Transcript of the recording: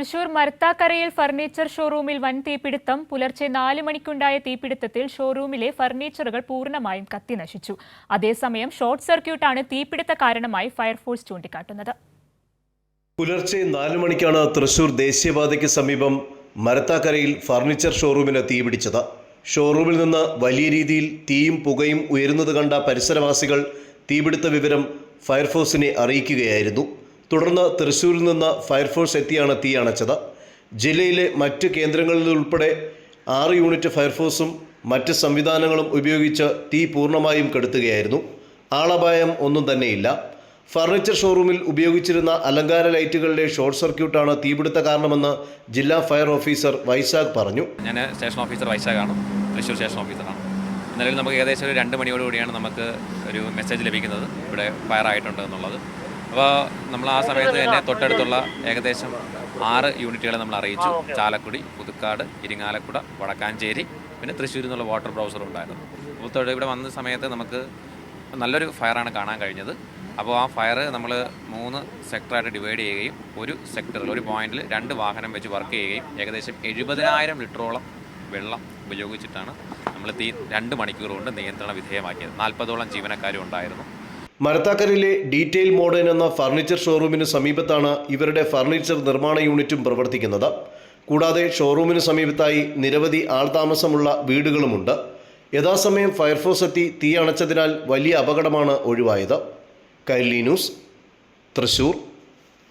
Thrissur മരത്താക്കരയിൽ furniture ഷോറൂമിൽ വൻ തീപിടുത്തം. പുലർച്ചെ 4 മണിക്കുണ്ടായ തീപിടുത്തത്തിൽ ഷോറൂമിലെ ഫർണിച്ചറുകൾ പൂർണ്ണമായും കത്തിനശിച്ചു. അതേസമയം ഷോർട്ട് സർക്യൂട്ടാണ് തീപിടുത്ത കാരണമായി ഫയർഫോഴ്സ് ചൂണ്ടിക്കാട്ടുന്നത്. പുലർച്ചെ 4 മണിക്കാണ് തൃശൂർ ദേശീയപാതയ്ക്ക് സമീപം മരത്താക്കരയിൽ ഫർണിച്ചർ ഷോറൂമിന് തീപിടിച്ചത്. ഷോറൂമിൽ നിന്ന് വലിയ രീതിയിൽ തീയും പുകയും ഉയരുന്നത് കണ്ട പരിസരവാസികൾ തീപിടുത്ത വിവരം ഫയർഫോഴ്സിനെ അറിയിക്കുകയായിരുന്നു. തുടർന്ന് തൃശ്ശൂരിൽ നിന്ന് ഫയർഫോഴ്സ് എത്തിയാണ് തീ അണച്ചത്. ജില്ലയിലെ മറ്റ് കേന്ദ്രങ്ങളിൽ ഉൾപ്പെടെ 6 യൂണിറ്റ് ഫയർഫോഴ്സും മറ്റ് സംവിധാനങ്ങളും ഉപയോഗിച്ച് തീ പൂർണ്ണമായും കെടുത്തുകയായിരുന്നു. ആളപായം ഒന്നും തന്നെയില്ല. ഫർണിച്ചർ ഷോറൂമിൽ ഉപയോഗിച്ചിരുന്ന അലങ്കാര ലൈറ്റുകളുടെ ഷോർട്ട് സർക്യൂട്ടാണ് തീപിടുത്ത കാരണമെന്ന് ജില്ലാ ഫയർ ഓഫീസർ വൈശാഖ് പറഞ്ഞു. ഞാൻ സ്റ്റേഷൻ ഓഫീസർ വൈശാഖാണ്, തൃശ്ശൂർ സ്റ്റേഷൻ ഓഫീസറാണ്. നിലവിൽ നമുക്ക് ഏകദേശം ഒരു 2 മണിയോടുകൂടിയാണ് നമുക്ക് ഒരു മെസ്സേജ് ലഭിക്കുന്നത് ഇവിടെ ഫയർ ആയിട്ടുണ്ട് എന്നുള്ളത്. അപ്പോൾ നമ്മൾ ആ സമയത്ത് തന്നെ തൊട്ടടുത്തുള്ള ഏകദേശം 6 യൂണിറ്റുകളെ നമ്മൾ അറിയിച്ചു. ചാലക്കുടി, പുതുക്കാട്, ഇരിങ്ങാലക്കുട, വടക്കാഞ്ചേരി, പിന്നെ തൃശ്ശൂരിൽ നിന്നുള്ള വാട്ടർ ബ്രൗസർ ഉണ്ടായിരുന്നു. അപ്പോൾ ഇവിടെ വന്ന സമയത്ത് നമുക്ക് നല്ലൊരു ഫയറാണ് കാണാൻ കഴിഞ്ഞത്. അപ്പോൾ ആ ഫയർ നമ്മൾ 3 സെക്ടറായിട്ട് ഡിവൈഡ് ചെയ്യുകയും ഒരു സെക്ടറിൽ ഒരു പോയിന്റിൽ 2 വാഹനം വെച്ച് വർക്ക് ചെയ്യുകയും ഏകദേശം 70,000 ലിറ്ററോളം വെള്ളം ഉപയോഗിച്ചിട്ടാണ് നമ്മൾ തീ 2 മണിക്കൂർ കൊണ്ട് നിയന്ത്രണ വിധേയമാക്കിയത്. 40ഓളം ജീവനക്കാരും ഉണ്ടായിരുന്നു. മരത്താക്കരയിലെ ഡീറ്റെയിൽ മോഡേൺ എന്ന ഫർണിച്ചർ ഷോറൂമിന് സമീപത്താണ് ഇവരുടെ ഫർണിച്ചർ നിർമ്മാണ യൂണിറ്റും പ്രവർത്തിക്കുന്നത്. കൂടാതെ ഷോറൂമിന് സമീപത്തായി നിരവധി ആൾതാമസമുള്ള വീടുകളുമുണ്ട്. യഥാസമയം ഫയർഫോഴ്സ് എത്തി തീ അണച്ചതിനാൽ വലിയ അപകടമാണ് ഒഴിവായത്. കൈരളി ന്യൂസ്, തൃശൂർ.